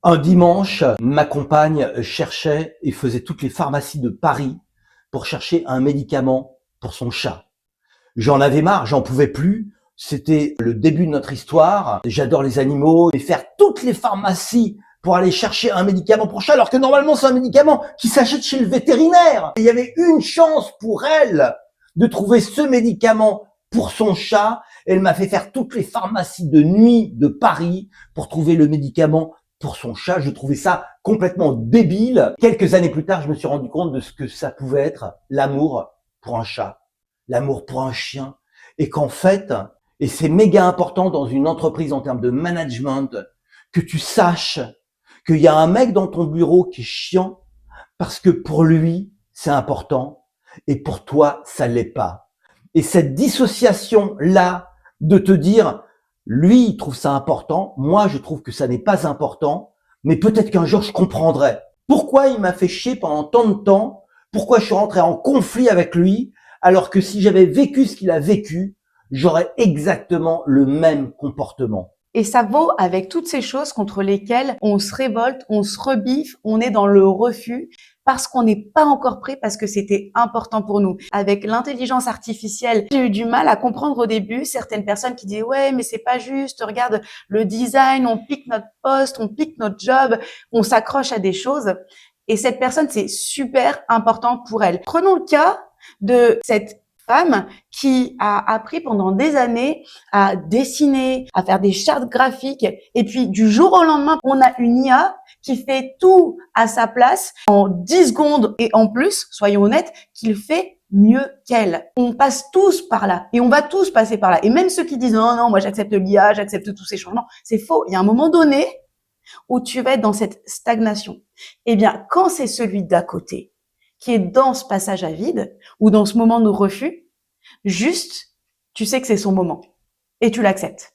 Un dimanche, ma compagne cherchait et faisait toutes les pharmacies de Paris pour chercher un médicament pour son chat. J'en avais marre, j'en pouvais plus. C'était le début de notre histoire. J'adore les animaux et faire toutes les pharmacies pour aller chercher un médicament pour chat alors que normalement c'est un médicament qui s'achète chez le vétérinaire. Et il y avait une chance pour elle de trouver ce médicament pour son chat. Elle m'a fait faire toutes les pharmacies de nuit de Paris pour trouver le médicament pour son chat. Je trouvais ça complètement débile. Quelques années plus tard, je me suis rendu compte de ce que ça pouvait être l'amour pour un chat, l'amour pour un chien, et qu'en fait, et c'est méga important dans une entreprise en termes de management, que tu saches qu'il y a un mec dans ton bureau qui est chiant parce que pour lui, c'est important et pour toi, ça l'est pas. Et cette dissociation-là de te dire, lui, il trouve ça important, moi, je trouve que ça n'est pas important, mais peut-être qu'un jour, je comprendrai. Pourquoi il m'a fait chier pendant tant de temps? Pourquoi je suis rentré en conflit avec lui? Alors que si j'avais vécu ce qu'il a vécu, j'aurais exactement le même comportement. Et ça vaut avec toutes ces choses contre lesquelles on se révolte, on se rebiffe, on est dans le refus parce qu'on n'est pas encore prêt, parce que c'était important pour nous. Avec l'intelligence artificielle, j'ai eu du mal à comprendre au début certaines personnes qui disaient ouais mais c'est pas juste, regarde le design, on pique notre poste, on pique notre job, on s'accroche à des choses. Et cette personne, c'est super important pour elle. Prenons le cas de cette femme qui a appris pendant des années à dessiner, à faire des chartes graphiques. Et puis, du jour au lendemain, on a une IA qui fait tout à sa place en 10 secondes et en plus, soyons honnêtes, qu'il fait mieux qu'elle. On passe tous par là et on va tous passer par là. Et même ceux qui disent non, non, moi j'accepte l'IA, j'accepte tous ces changements, c'est faux. Il y a un moment donné où tu vas être dans cette stagnation. Eh bien, quand c'est celui d'à côté qui est dans ce passage à vide ou dans ce moment de refus, juste, tu sais que c'est son moment et tu l'acceptes.